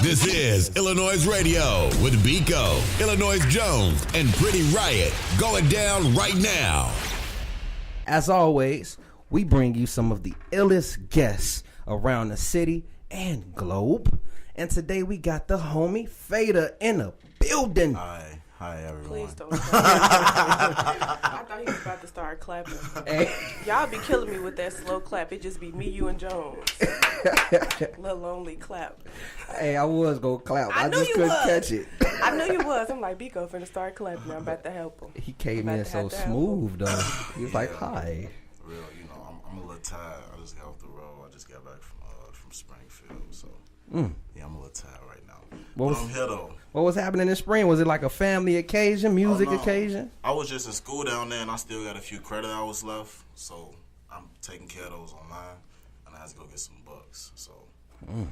This is iLLANOiZE Radio with Biko, iLLANOiZE Jones, and Pretty Riot going down right now. As always, we bring you some of the illest guests around the city and globe. And today we got the homie Fadah in the building. Hi everyone. Please don't. I thought he was about to start clapping. Hey. Y'all be killing me with that slow clap. It just be me, you, and Jones. Little lonely clap. Hey, I was gonna clap. I knew just you couldn't was. catch it. I knew you was. I'm like, Biko finna start clapping. I'm about to help him. He came I'm in about to so have to help smooth though. He was like, Yeah. "Hi." Real, I'm a little tired. I just got off the road. I just got back from Springfield, so yeah, I'm a little tired right now. What But I'm here though. What was happening in spring? Was it like a family occasion, music Oh, no. occasion? I was just in school down there, and I still got a few credit hours left, so I'm taking care of those online, and I had to go get some bucks. So yeah,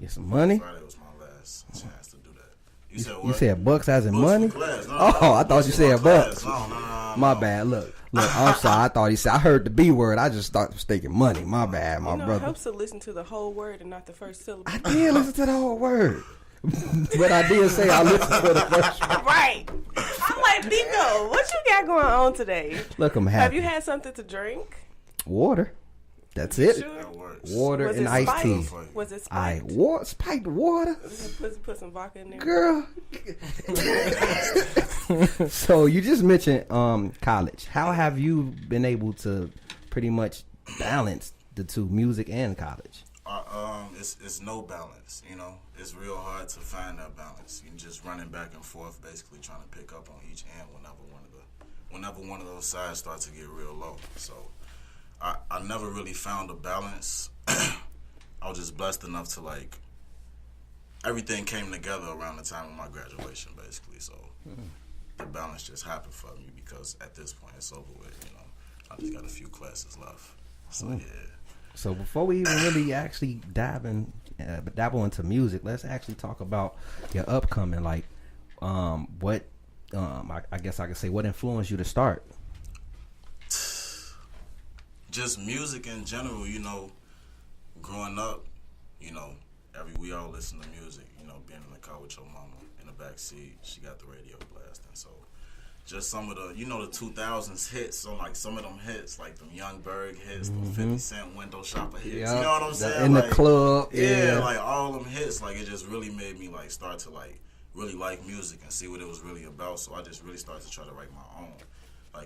Get some money? Friday was my last chance to do that. You said what? You said bucks as in Books money? for class. No, Oh, I thought you for my said class. bucks. No. My bad. Look. I'm sorry. I thought he said. I heard the B word. I just thought was thinking money. My bad, my It brother. helps to listen to the whole word and not the first syllable. I did listen to the whole word, but I did say I listened to the first one. Right. I'm like, Biko, what you got going on today? Look, I'm happy. Have you had something to drink? Water? That's it. Sure. That works. Water Was and it iced spiked? tea. Was it I spiked? spiked water, Put some vodka in there. girl. So you just mentioned college. How have you been able to pretty much balance the two, music and college? It's no balance, It's real hard to find that balance. You're just running back and forth, basically trying to pick up on each end whenever one of those sides starts to get real low. So I never really found a balance. I was just blessed enough to everything came together around the time of my graduation, basically. So the balance just happened for me because at this point it's over with. I just got a few classes left. So yeah. So before we even really actually dabble into music, let's actually talk about your upcoming. What I guess I could say, what influenced you to start? Just music in general, growing up, we all listen to music, being in the car with your mama in the back seat, she got the radio blasting. So just some of the, the 2000s hits, so some of them hits, like them Young Berg hits, the 50 Cent window shopper hits, Yeah, you know what I'm saying? in the club, yeah, all them hits, it just really made me start to really like music and see what it was really about. So I just really started to try to write my own.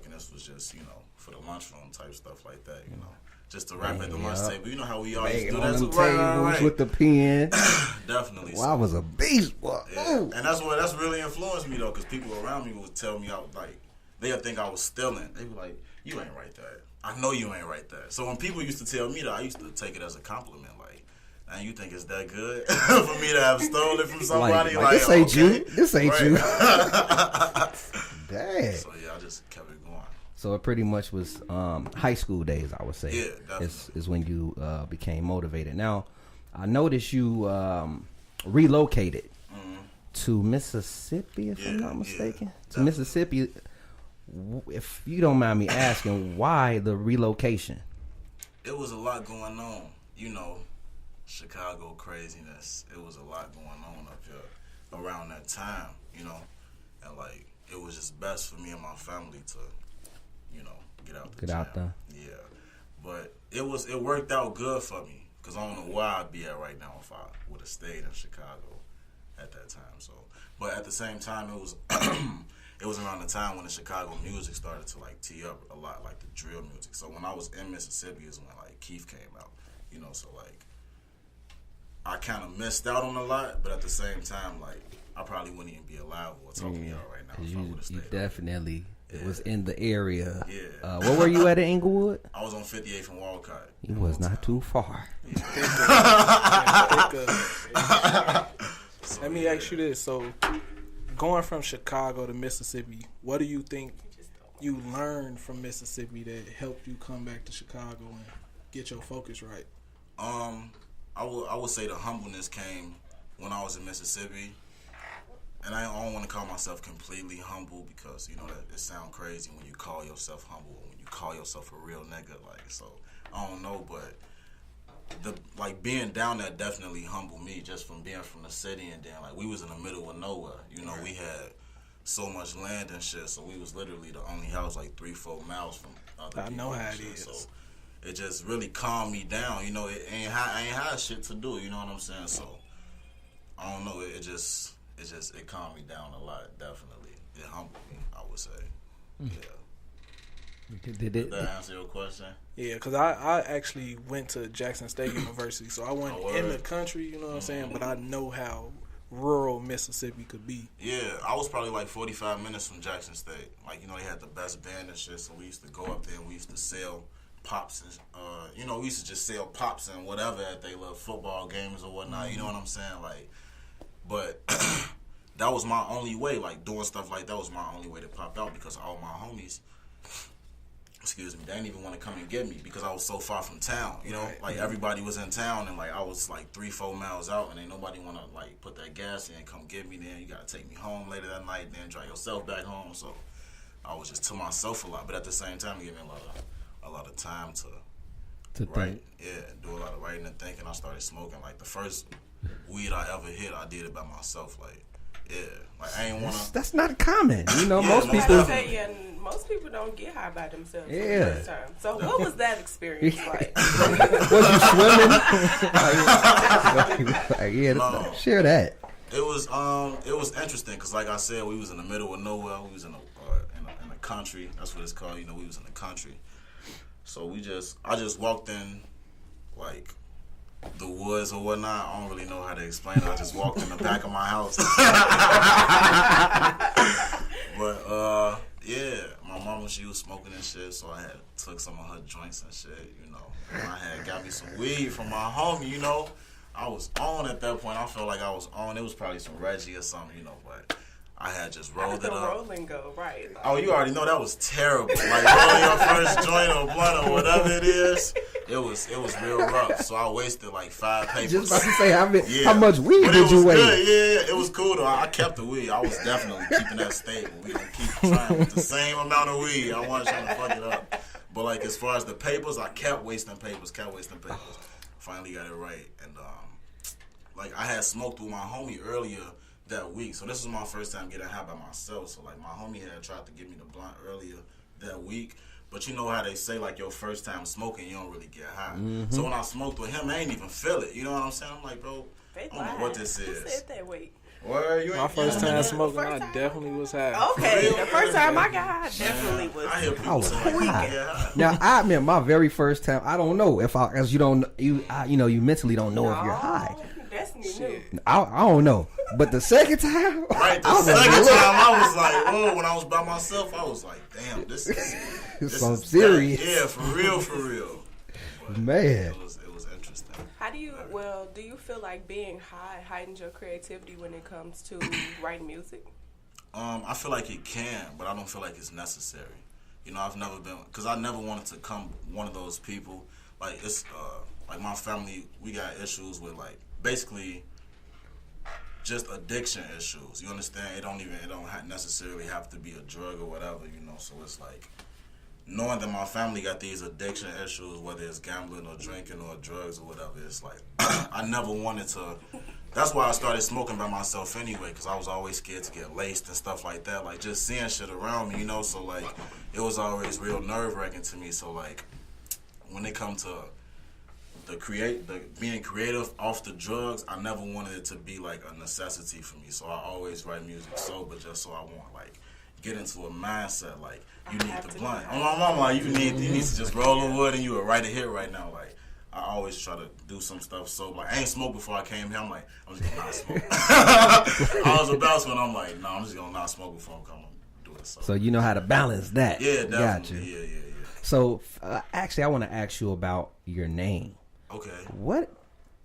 And this was just, for the lunchroom type stuff like that, just to rap at the lunch table. You know how we always Banging do on that them too, tables right. with the pen. Definitely. Well, I was a beast, boy. Yeah. And that's really influenced me though, because people around me would tell me they'd think I was stealing. They be like, "You ain't write that. I know you ain't write that." So when people used to tell me that, I used to take it as a compliment. And you think it's that good for me to have stolen it from somebody? This ain't okay. you. This ain't Right. you. Dang. So yeah, I just kept it going. So it pretty much was high school days, I would say. Yeah, definitely. Is when you became motivated. Now, I noticed you relocated to Mississippi, if I'm not mistaken. To Mississippi. If you don't mind me asking, why the relocation? It was a lot going on, Chicago craziness. It was a lot going on up here around that time, and it was just best for me and my family to, get out the Get jam. out there. Yeah, but it worked out good for me because I don't know where I'd be at right now if I would have stayed in Chicago at that time. So, but at the same time, it was it was around the time when the Chicago music started to tee up a lot, like the drill music. So when I was in Mississippi is when Keith came out, so I kind of missed out on a lot, but at the same time, I probably wouldn't even be alive or talking to y'all right now if I would have stayed. You definitely was in the area. Yeah. Where were you at in Inglewood? I was on 58th and Walcott. You was not too far. Let me ask you this. So, going from Chicago to Mississippi, what do you think you learned from Mississippi that helped you come back to Chicago and get your focus right? I would say the humbleness came when I was in Mississippi. And I don't want to call myself completely humble because, that it sounds crazy when you call yourself humble, when you call yourself a real nigga. So, I don't know, but being down there definitely humbled me just from being from the city, and then like we was in the middle of nowhere. You know, we had so much land and shit, so we was literally the only house like 3-4 miles from other people. I know how it is. So it just really calmed me down. You know, I ain't had shit to do. You know what I'm saying? So I don't know. It calmed me down a lot. Definitely, it humbled me, I would say. Yeah. Did that answer your question? Yeah, because I actually went to Jackson State University, so I went in the country, you know what I'm saying? But I know how rural Mississippi could be. Yeah, I was probably like 45 minutes from Jackson State. Like, you know, they had the best band and shit, so we used to go up there and we used to sell pops and, you know, we used to just sell pops and whatever at they little football games or whatnot, you know what I'm saying? Like, but that was my only way, like, doing stuff like that was my only way to pop out because all my homies, excuse me, they didn't even want to come and get me because I was so far from town, you know? Right. Like, everybody was in town, and, like, I was, like, 3-4 miles out, and ain't nobody want to, like, put that gas in and come get me. Then you got to take me home later that night, then drive yourself back home. So I was just to myself a lot. But at the same time, it gave me a lot of time to write. Yeah, do a lot of writing and thinking. I started smoking. Like, the first weed I ever hit, I did it by myself. Like, yeah. Like, I ain't want to... That's not common. You know, yeah, most people... Most people don't get high by themselves yeah. for the first time. So what was that experience like? Was you swimming? No. Share that. It was interesting because, like I said, we was in the middle of nowhere. We was in a country. That's what it's called. You know, we was in the country. So I just walked in, like, the woods or whatnot. I don't really know how to explain it. I just walked in the back of my house. But yeah, my mama, she was smoking and shit, so I had took some of her joints and shit, you know. And I had got me some weed from my homie, you know. I was on at that point. I felt like I was on. It was probably some Reggie or something, you know, but I had just rolled it up. Rolling go, right. Oh, you already know that was terrible. Like, rolling your first joint or blunt or whatever it is, it was real rough. So I wasted like 5 papers. Just about to say, how much weed did you waste? Yeah, it was cool though. I kept the weed. I was definitely keeping that stable. We gonna keep trying with the same amount of weed. I wasn't trying to fuck it up. But like as far as the papers, I kept wasting papers. Finally got it right, and like I had smoked with my homie earlier that week. So this was my first time getting high by myself. So like my homie had tried to give me the blunt earlier that week. But you know how they say like your first time smoking, you don't really get high. Mm-hmm. So when I smoked with him, I ain't even feel it. You know what I'm saying? I'm like, bro, I don't know what this is. Who said that? Wait. My first time smoking, I definitely was high. Okay, the first time I got high, definitely was. I hear people say high. Now I admit my very first time, I don't know if because you mentally don't know if you're high. That's new. I don't know. But the second time, right? The second time, I was like, "Oh!" When I was by myself, I was like, "Damn, this is serious." Yeah, for real. But man, it was interesting. How do you? Well, do you feel like being high heightens your creativity when it comes to writing music? I feel like it can, but I don't feel like it's necessary. You know, I've never been because I never wanted to come one of those people. Like it's like my family, we got issues with like basically. Just addiction issues, you understand? It don't necessarily have to be a drug or whatever, you know. So it's like knowing that my family got these addiction issues, whether it's gambling or drinking or drugs or whatever. It's like I never wanted to. That's why I started smoking by myself anyway, because I was always scared to get laced and stuff like that. Like just seeing shit around me, you know. So like it was always real nerve-wracking to me. So like when it come to being creative off the drugs, I never wanted it to be like a necessity for me. So I always write music sober just so I won't like get into a mindset like you need the blunt. On my mama, like you need to just roll the wood and you would write a hit right now. Like I always try to do some stuff sober. Like I ain't smoked before I came here. I'm like I'm just gonna not smoke. I was about to, and I'm like no, I'm just gonna not smoke before I'm coming do it. So you know how to balance that. Yeah, definitely. Gotcha. Yeah. So actually, I want to ask you about your name. Okay. What?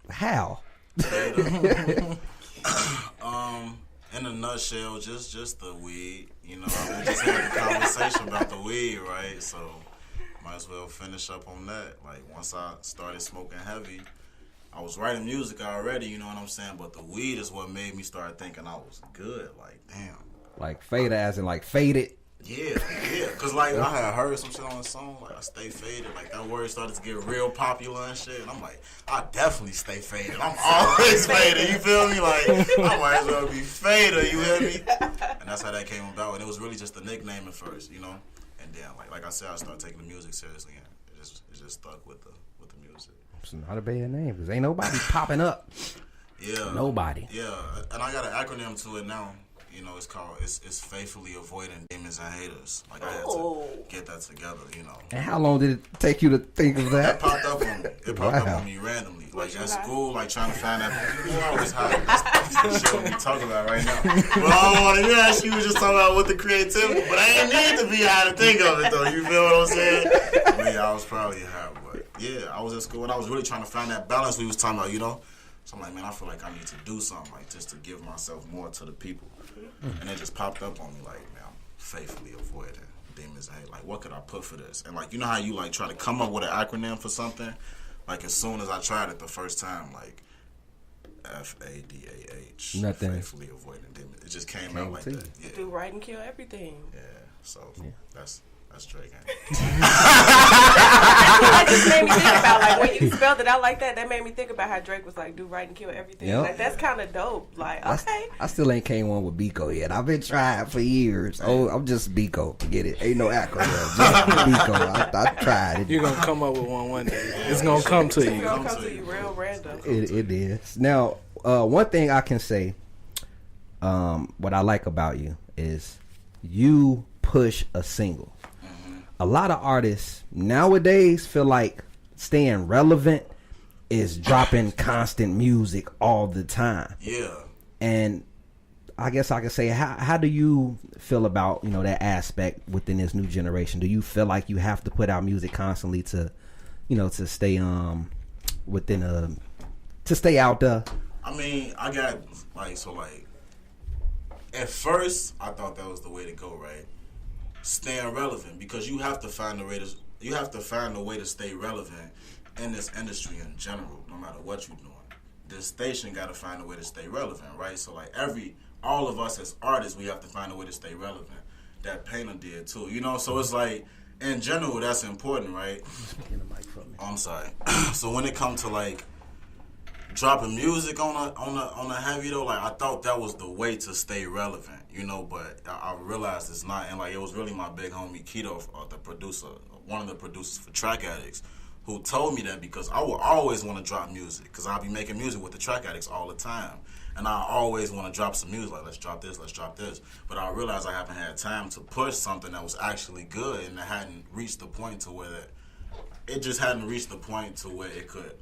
How? In a nutshell, just the weed. You know, we just had a conversation about the weed, right? So might as well finish up on that. Like once I started smoking heavy, I was writing music already. You know what I'm saying? But the weed is what made me start thinking I was good. Like damn. Like Fadah as in like faded. Yeah, cause like I had heard some shit on the song, like I stay faded, like that word started to get real popular and shit, and I'm like, I definitely stay faded. I'm always faded, you feel me? Like I might as well be faded, you hear me? And that's how that came about, and it was really just a nickname at first, you know. And then like I said, I started taking the music seriously, and it just stuck with the music. It's not a bad name because ain't nobody popping up. Yeah, nobody. Yeah, and I got an acronym to it now. You know, it's faithfully avoiding demons and haters. Like I had to get that together, you know. And how long did it take you to think of that? It popped up on me. It popped up on me randomly. Like at school, like trying to find that. You always high. This shit we talking about right now. But I don't want to hear that. She was just talking about with the creativity. But I ain't need to be high to think of it though. You feel what I'm saying? Yeah, I was probably high, but yeah, I was at school and I was really trying to find that balance we was talking about. You know. So I'm like, man, I feel like I need to do something, like just to give myself more to the people. And it just popped up on me, like, man, I'm faithfully avoiding demons. Hey, like, what could I put for this? And like, you know how you like try to come up with an acronym for something? Like, as soon as I tried it the first time, like, FADAH. Nothing. Faithfully avoiding demons. It just came out like that. Yeah. Do right and kill everything. Yeah. So that's Drake. That just made me think about, like, when you spelled it out like that, that made me think about how Drake was like, do right and kill everything. Yep. Like, that's kind of dope. Like, okay. I still ain't came one with Biko yet. I've been trying for years. Oh, I'm just Biko. Get it? Ain't no acronym. Just Biko. I tried it. You're going to come up with one day. It's going to come to you. It's going to come to you real random. It is. Now, one thing I can say, what I like about you is you push a single. A lot of artists nowadays feel like staying relevant is dropping constant music all the time. Yeah. And I guess I could say, how do you feel about, you know, that aspect within this new generation? Do you feel like you have to put out music constantly to, you know, to stay within to stay out there? I mean, I got like at first I thought that was the way to go, right? Staying relevant, because you have to find a way to stay relevant in this industry in general, no matter what you're doing. This station got to find a way to stay relevant, right? So like all of us as artists, we have to find a way to stay relevant. That Painter did too, you know. So it's like in general that's important, right? I'm sorry. So when it comes to like dropping music on a heavy though, like I thought that was the way to stay relevant, you know, but I realized it's not. And like it was really my big homie Keto, the producer, one of the producers for Track Addicts, who told me that, because I would always want to drop music, because I'll be making music with the Track Addicts all the time, and I always want to drop some music, like let's drop this, but I realized I haven't had time to push something that was actually good, and it hadn't reached the point to where it could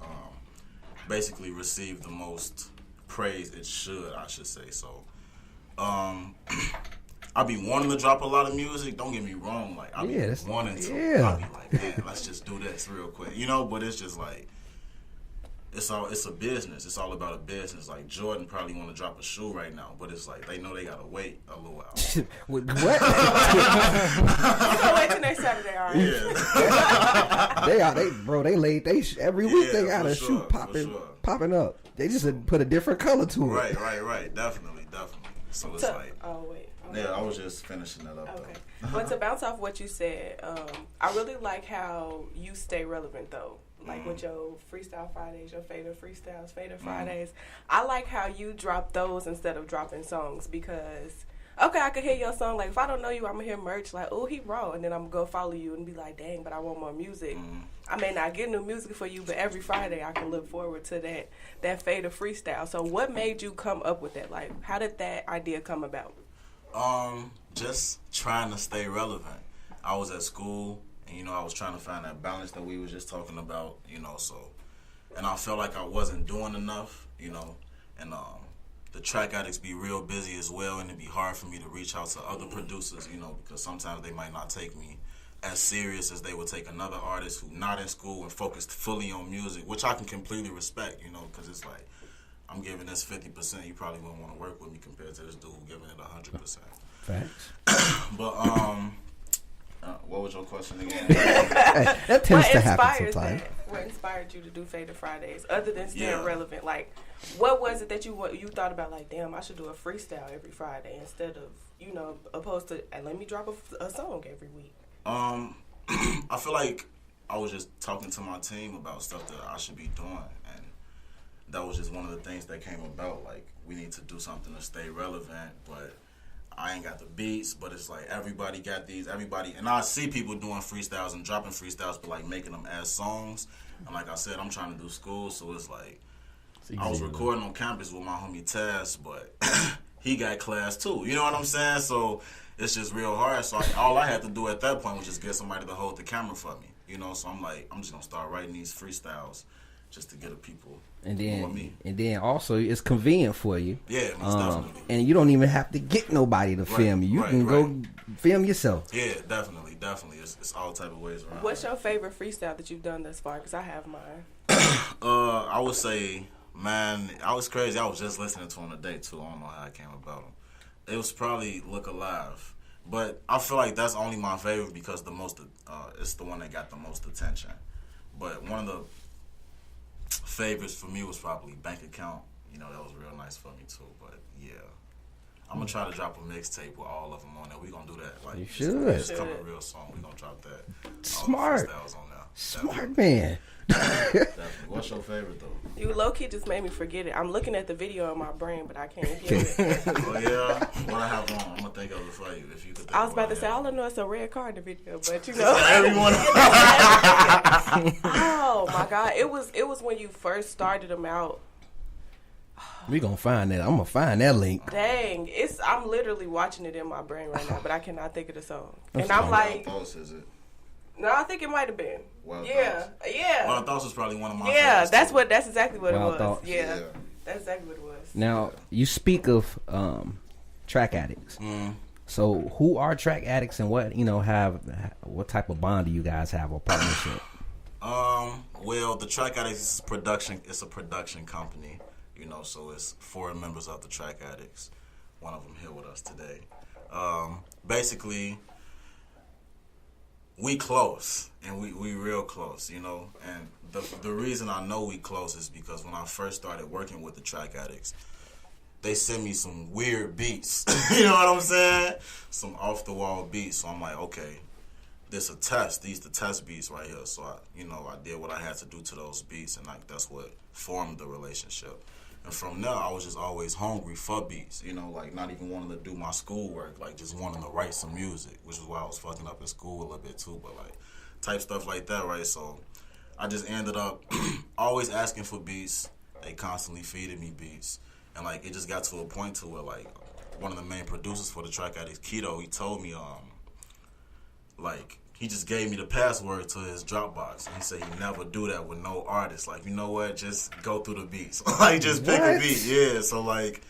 basically receive the most praise it should, I should say. So I be wanting to drop a lot of music, don't get me wrong, like I be wanting to. I be like, man, let's just do this real quick, you know, but it's just like it's a business. It's all about a business. Like Jordan probably want to drop a shoe right now, but it's like they know they gotta wait a little while. What? You gonna wait till next Saturday, all right? Yeah. They laid every week they got for a sure, shoe popping up. They just put a different color to it. Right. Definitely. So it's like. Oh wait. Yeah, I was just finishing that up. Okay. But to bounce off what you said, I really like how you stay relevant though. Like with your Freestyle Fridays, your Fadah Freestyles, Fadah Fridays. I like how you drop those instead of dropping songs, because okay, I could hear your song. Like if I don't know you, I'm gonna hear merch like, oh, he raw, and then I'm gonna go follow you and be like, dang, but I want more music. I may not get new music for you, but every Friday I can look forward to that Fadah Freestyle. So what made you come up with that? Like how did that idea come about? Just trying to stay relevant. I was at school, and you know, I was trying to find that balance that we was just talking about, you know, so, and I felt like I wasn't doing enough, you know, and the Track Addicts be real busy as well, and it'd be hard for me to reach out to other producers, you know, because sometimes they might not take me as serious as they would take another artist who not in school and focused fully on music, which I can completely respect, you know, because it's like, I'm giving this 50%, you probably wouldn't want to work with me compared to this dude giving it 100%. Facts. But What was your question again? That tends to happen sometimes. What inspired you to do Fadah Fridays, other than staying Yeah. relevant? Like, what was it that you thought about? Like, damn, I should do a freestyle every Friday instead of, you know, opposed to let me drop a song every week. I feel like I was just talking to my team about stuff that I should be doing, and that was just one of the things that came about. Like, we need to do something to stay relevant, but I ain't got the beats, but it's like everybody got these, and I see people doing freestyles and dropping freestyles, but like making them as songs. And like I said, I'm trying to do school, so it's like I was recording on campus with my homie Taz, but he got class too. You know what I'm saying? So it's just real hard. So all I had to do at that point was just get somebody to hold the camera for me. You know, so I'm like, I'm just gonna start writing these freestyles just to get the people. And me. then also it's convenient for you. Yeah, most definitely. And you don't even have to get nobody to film you. You can go film yourself. Yeah, definitely. It's all type of ways around. What's your favorite freestyle that you've done thus far? Because I have mine. I would say, man, I was crazy. I was just listening to him today too. I don't know how I came about him. It was probably Look Alive, but I feel like that's only my favorite because it's the one that got the most attention. But one of the favorites for me was probably Bank Account. You know, that was real nice for me too. But yeah, I'm gonna try to drop a mixtape with all of them on there. We gonna do that. Like, you should. It's coming real soon. We gonna drop that. Smart. All the freestyles on there. Smart man. Definitely. What's your favorite though? You low key just made me forget it. I'm looking at the video in my brain, but I can't get it. Oh yeah, what I have on, I'm gonna think of it for you. If you could. Think I was about to say, all I know is a red car in the video, but you know. Everyone. Oh my God! It was when you first started them out. We gonna find that. I'm gonna find that link. Dang, I'm literally watching it in my brain right now, but I cannot think of the song. That's And I'm like, Thoughts, is it? no, I think it might have been. Wild Yeah, Thoughts. yeah. Wild Thoughts was probably one of my Yeah, favorites, too. that's exactly what Wild it was. Thoughts. Yeah, Yeah. that's exactly what it was. Now you speak of track addicts. So who are track addicts and what what type of bond do you guys have or partnership? Well, the Track Addicts is production. It's a production company, you know. So it's 4 members of the Track Addicts. One of them here with us today. Basically, we close, and we real close, you know. And the reason I know we close is because when I first started working with the Track Addicts, they sent me some weird beats. You know what I'm saying? Some off the wall beats. So I'm like, okay. This a test. These the test beats right here. So I did what I had to do to those beats, and like that's what formed the relationship. And from there, I was just always hungry for beats. You know, like not even wanting to do my schoolwork, like just wanting to write some music, which is why I was fucking up in school a little bit too. But like type stuff like that, right? So I just ended up always asking for beats. They constantly feeding me beats, and like it just got to a point to where like one of the main producers for the Track Addicts, Keto, he told me like. He just gave me the password to his Dropbox. And he said he never do that with no artist. Like, you know what? Just go through the beats. Like, just pick a beat. Yeah, so, like,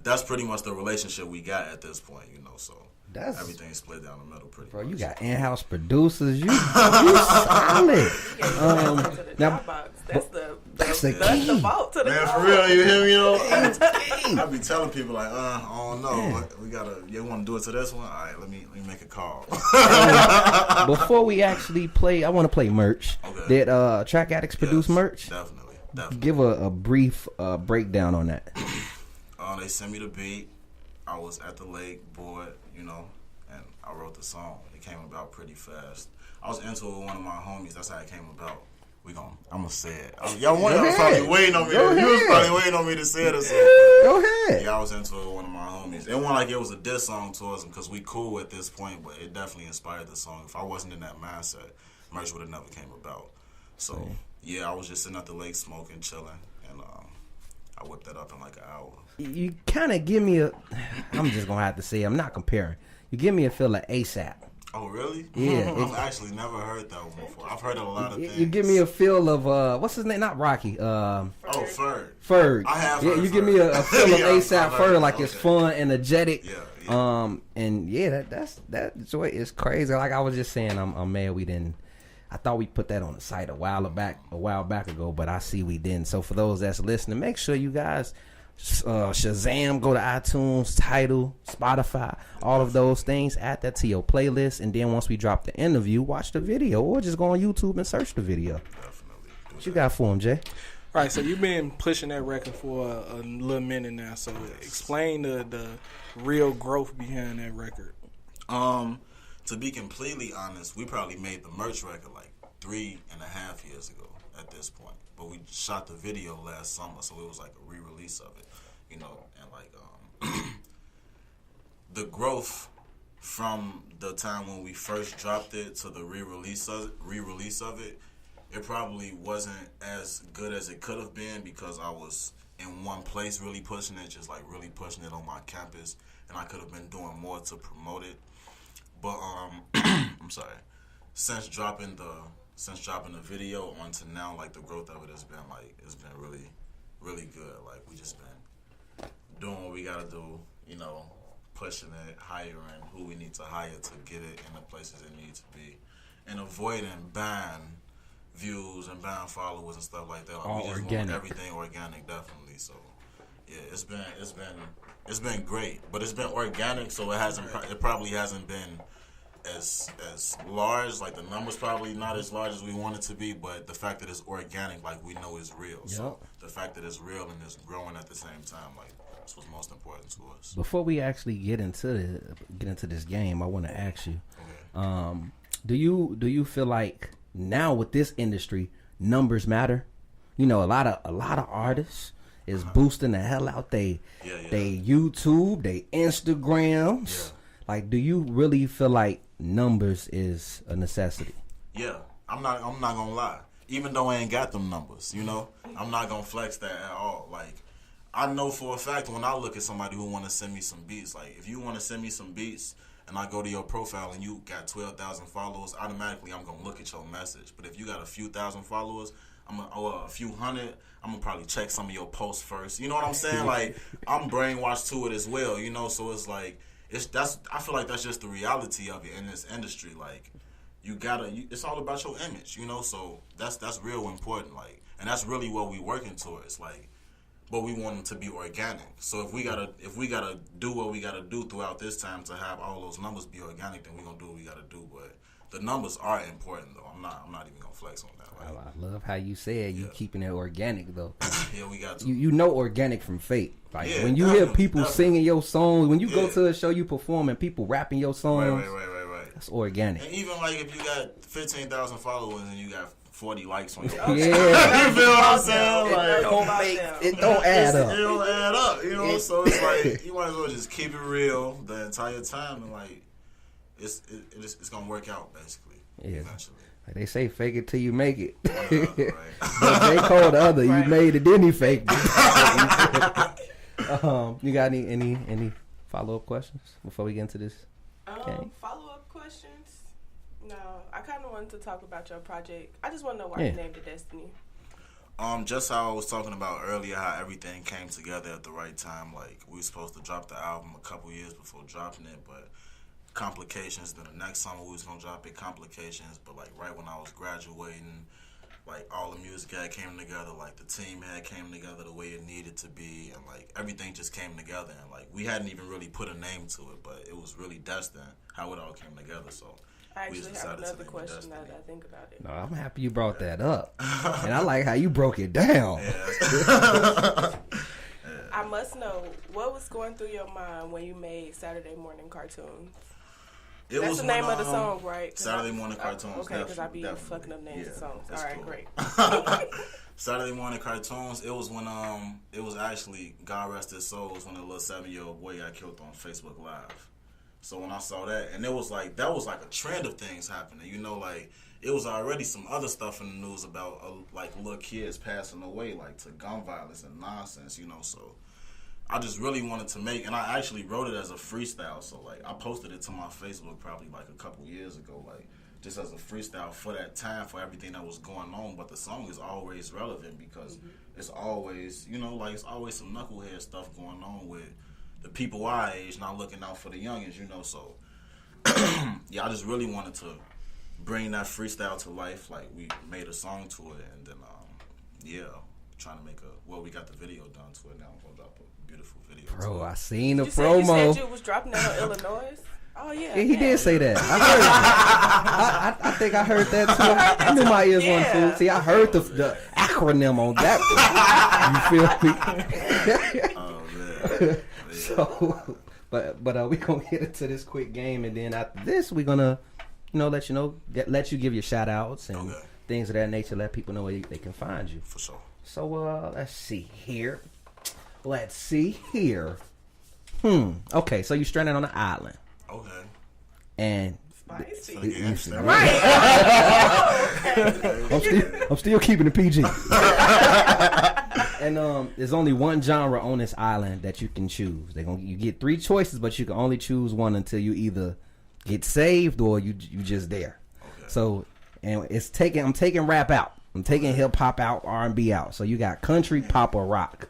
that's pretty much the relationship we got at this point, you know, so. Everything's split down the middle pretty much. You got in-house producers. You solid. Now, that's the vault to the Man, for vault. real, you hear me, though? I be telling people, like, I don't know. You want to do it to this one? All right, let me make a call. Before we actually play, I want to play merch. Okay. Did Track Addicts produce merch? Definitely. Give a brief breakdown on that. They sent me the beat. I was at the lake, bored, you know, and I wrote the song. It came about pretty fast. I was into it with one of my homies. That's how it came about. I'm gonna say it. Y'all was probably waiting on me. You was probably waiting on me to say it or something. Go ahead. Yeah, I was into it with one of my homies. It wasn't like it was a diss song towards him because we cool at this point, but it definitely inspired the song. If I wasn't in that mindset, merch would have never came about. So yeah, I was just sitting at the lake smoking, chilling, and I whipped that up in like an hour. You kind of give me I'm just gonna have to say, I'm not comparing. You give me a feel like ASAP. Oh, really? Yeah. I've actually never heard that one before. I've heard a lot of things. You give me a feel of what's his name? Not Rocky. Ferg. Ferg. I have Yeah, heard you give Ferg. me a feel of Yeah, ASAP I've heard Ferg, it. like it's Okay. fun, energetic. Yeah. And yeah, that joy is crazy. Like I was just saying, I'm mad we didn't. I thought we put that on the site a while back ago, but I see we didn't. So for those that's listening, make sure you guys Shazam, go to iTunes, Tidal, Spotify, all of those things. Add that to your playlist, and then once we drop the interview, watch the video, or just go on YouTube and search the video. Definitely. What you got for him, Jay? All right, so you've been pushing that record for a little minute now. So explain the real growth behind that record. To be completely honest, we probably made the merch record like 3.5 years ago at this point. But we shot the video last summer, so it was like a re-release of it, you know. And like the growth from the time when we first dropped it to the re-release of it, it probably wasn't as good as it could have been because I was in one place really pushing it, just like really pushing it on my campus, and I could have been doing more to promote it. But I'm sorry. Since dropping the video onto now, like the growth of it has been like it's been really, really good. Like we just been doing what we gotta do, you know, pushing it, hiring who we need to hire to get it in the places it needs to be, and avoiding buying views and buying followers and stuff like that. Like, all we just organic. want everything organic, definitely. So yeah, it's been great, but it's been organic, so it probably hasn't been as large. Like the numbers probably not as large as we want it to be, but the fact that it's organic, like we know it's real. Yep. So the fact that it's real and it's growing at the same time, like that's what's most important to us. Before we actually get into this game, I want to ask you, Okay. do you feel like now with this industry, numbers matter? You know, a lot of artists is boosting the hell out they YouTube, they Instagrams. Yeah. Like, do you really feel like numbers is a necessity? Yeah, I'm not gonna lie. Even though I ain't got them numbers, you know, I'm not gonna flex that at all. Like, I know for a fact when I look at somebody who want to send me some beats, like if you want to send me some beats and I go to your profile and you got 12,000 followers, automatically I'm gonna look at your message. But if you got a few thousand followers, a few hundred, I'm gonna probably check some of your posts first. You know what I'm saying? Like, I'm brainwashed to it as well, you know. So it's like I feel like that's just the reality of it in this industry. Like, it's all about your image, you know. So that's real important. Like, and that's really what we working towards. Like, but we want it to be organic. So if we gotta do what we gotta do throughout this time to have all those numbers be organic, then we gonna do what we gotta do. But the numbers are important, though. I'm not even gonna flex on that. Like, I love how you said you keeping it organic though. yeah, we got to. You know organic from fake. Like when you definitely, hear people singing your songs, when you go Yeah. to a show, you perform and people rapping your songs. Right. That's organic. And even like if you got 15,000 followers and you got 40 likes on your Yeah. you feel what I'm saying? It Like, don't add it up. don't add up, you know. So it's like you might as well just keep it real the entire time, and like it's gonna work out basically. Yeah. Eventually. Like they say, fake it till you make it. Right. But they called the other. Right. You made it, then he faked it. You got any follow up questions before we get into this? Okay. Follow up questions? No, I kind of wanted to talk about your project. I just want to know why Yeah. you named it Destiny. Just how I was talking about earlier, how everything came together at the right time. Like, we were supposed to drop the album a couple years before dropping it, but complications. Then the next summer we was gonna drop it, complications. But like right when I was graduating, like all the music had came together, like the team had came together the way it needed to be, and like everything just came together. And like we hadn't even really put a name to it, but it was really destined how it all came together. So I we actually just have decided to another name it question now Destiny. that I think about it. No, I'm happy you brought that up, and I like how you broke it down. I must know what was going through your mind when you made Saturday Morning Cartoons. It That's was the name when, of the song, right? 'Cause Saturday Morning Cartoons. Okay, because I be definitely. fucking up names of Yeah, songs. that's All right, cool. great. Saturday Morning Cartoons. It was when it was actually, God rest his soul, was when a little 7-year-old boy got killed on Facebook Live. So when I saw that, and it was like that was like a trend of things happening. You know, like it was already some other stuff in the news about like little kids passing away, like to gun violence and nonsense. You know, so I just really wanted to make, and I actually wrote it as a freestyle. So like I posted it to my Facebook probably like a couple years ago, like just as a freestyle for that time, for everything that was going on. But the song is always relevant because it's always, you know, like it's always some knucklehead stuff going on with the people our age not looking out for the youngins, you know. So yeah, I just really wanted to bring that freestyle to life. Like we made a song to it, and then yeah, trying to make we got the video done to it now. I'm gonna drop a beautiful video. Bro, I seen the You promo. said you was dropping that on Illinois. Oh yeah. Yeah, he did say that. I heard it. I think I heard that too. I knew my ears weren't full. See, I heard the acronym on that one. You feel me? Oh man. So, but we gonna get into this quick game, and then after this, we gonna, let you give your shout outs and things of that nature. Let people know where they can find you. For sure. So let's see here. Okay, so you're stranded on an island. Okay. And Spicy. Right. I'm still keeping it PG. And there's only one genre on this island that you can choose. You get 3 choices, but you can only choose one until you either get saved or you just there. Okay. So, and I'm taking rap out. I'm taking hip hop out, R&B out. So you got country, pop, or rock.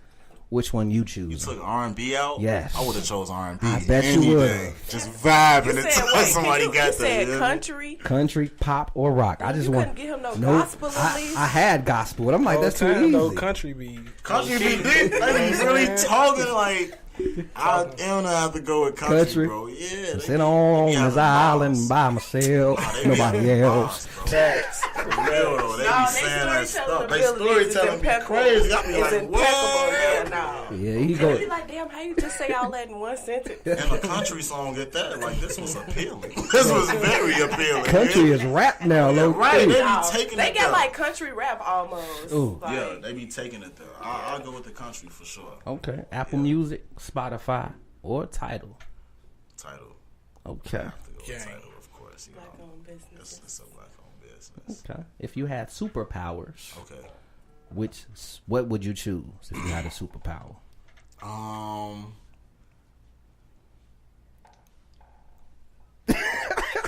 Which one you choose? You took R&B out? Yes. I would have chose R&B. I bet you would. Just vibing until somebody got there. You said country? Country, pop, or rock. I just couldn't get him no gospel at least? I had gospel, but I'm like, that's too easy. No country be. Country be deep. They be really talking like... I'm gonna have to go with country, bro. Yeah. Sit on this island by myself. Nobody else. Facts. For real though. They be saying that stuff. They storytelling be crazy. I be like, what? Yeah, he go. Be like, damn, how you just say all that in one sentence? And a country song get that. Like, this was appealing. This was very appealing. Country is rap now, low. Right. They be taking it. They got like country rap almost. Ooh. Yeah, they be taking it there. I'll go with the country for sure. Okay. Apple Music, Spotify, or Tidal. Tidal. Okay. I have to go with Tidal, of course. Black-owned business. It's a black-owned business. Okay. If you had superpowers, okay, what would you choose if you had a superpower?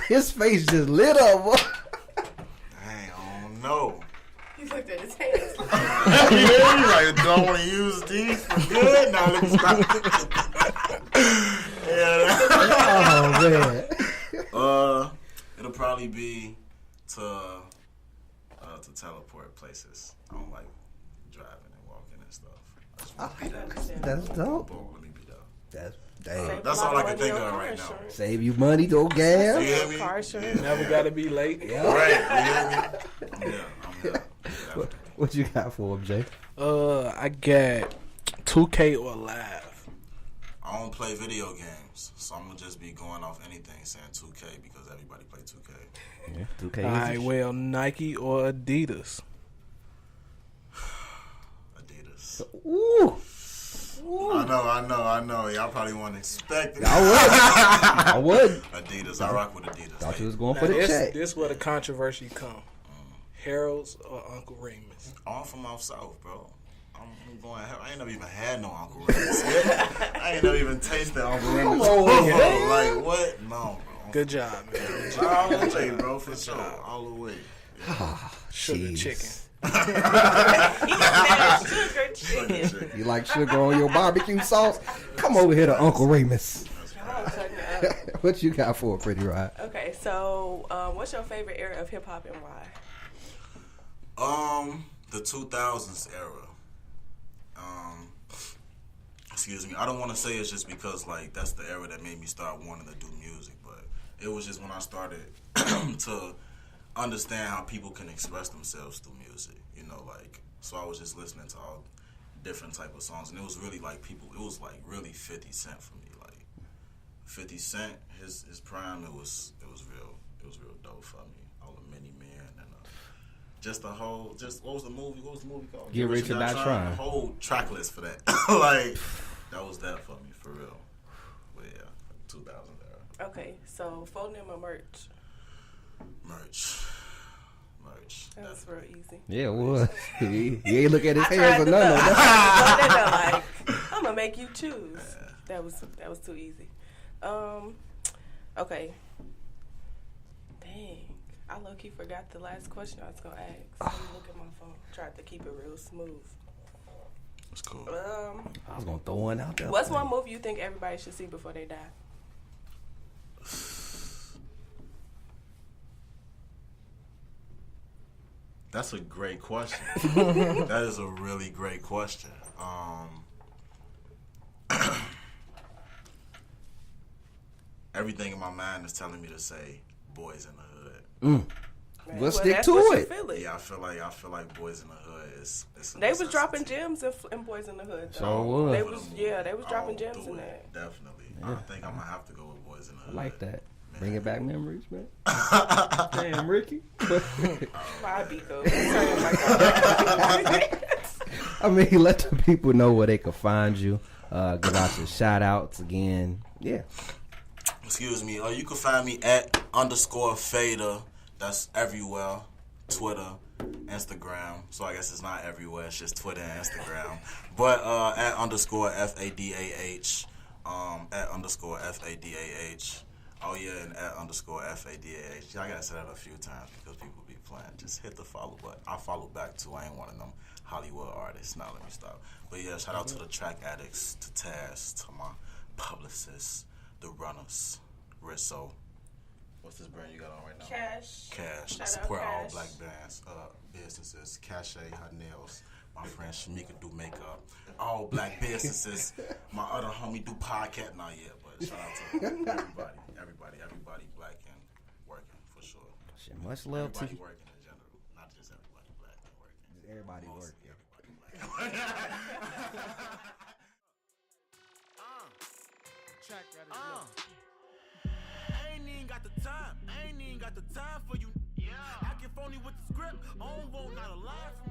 His face just lit up. I don't know. He looked at his hands. Yeah, he's like, do I want to use these for good? No, let me stop. Yeah. Oh man. It'll probably be to teleport places. I don't like driving and walking and stuff. That's dope. Let me be dope. That's all I can think of right now. Save you money, no gas. You Car insurance. Never gotta be late. Yeah. Right. You hear me? Yeah. What you got for him, Jay? I got 2K or Live. I don't play video games, so I'm gonna just be going off anything saying 2K because everybody play 2K. Yeah, 2K. All right, well, Nike or Adidas? Adidas. Ooh. I know. Y'all probably won't expect it. I would. Adidas. I rock with Adidas. Thought you was going for the check. This where the controversy come. Harold's or Uncle Remus? I'm from out south, bro. I'm going. I ain't never even had no Uncle Remus. I ain't never even tasted Uncle Remus. Like what? No, bro. Good job, man. All the way, bro. For sure. All the way. Sugar chicken. Sugar chicken. You like sugar on your barbecue sauce? Come over here to Uncle Remus. What you got for a Pretty Ride? Okay, so what's your favorite era of hip hop and why? The 2000s era. Excuse me. I don't want to say it's just because like that's the era that made me start wanting to do music, but it was just when I started to understand how people can express themselves through music. You know, like so I was just listening to all different type of songs, and it was really like it was like really 50 Cent for me. Like 50 Cent, his prime, it was real dope for me. All the Many Men and what was the movie called? Get Rich or Die Trying. The whole track list for that. Like that was that for me for real. But yeah, 2000 era. Okay, so phone name or merch? Merch. That was real easy. Yeah, it was. He ain't look at his hands or none of that. I'm gonna make you choose. That was too easy. Okay. Dang. I low-key forgot the last question I was going to ask. Let me look at my phone. Tried to keep it real smooth. That's cool. I was going to throw one out there. What's one movie you think everybody should see before they die? That's a great question. That is a really great question. Everything in my mind is telling me to say boys in the hood. We'll stick to it. Yeah, I feel like Boys in the Hood is They was dropping gems in Boys in the Hood. So they was dropping gems in that. Definitely. I think I'm gonna have to go with Boys in the Hood. I like that. Bringing back memories, man. Damn, Ricky. My Biko. I mean, let the people know where they can find you. Give out your shout outs again. Yeah. Excuse me. You can find me at _Fadah. That's everywhere. Twitter, Instagram. So I guess it's not everywhere. It's just Twitter and Instagram. But at _FADAH. At _FADAH. Oh yeah, and at _FADAH. I gotta say that a few times because people be playing. Just hit the follow button. I follow back too. I ain't one of them Hollywood artists. Now let me stop. But yeah, shout out to the track addicts, to Taz, to my publicists, the runners, Rizzo. What's this brand you got on right now? Cash. Shout Support out all Cash. black bands, businesses. Cache, her nails. My friend Shamika do makeup. All black businesses. My other homie do podcast. Not yet, but shout out to everybody black and working for sure. Shit, much love to Everybody you. working in general, not just everybody black and working. Everybody Mostly working. everybody black. I ain't even got the time. I ain't even got the time for you. Yeah. I get phony with the script. I don't want not a lie from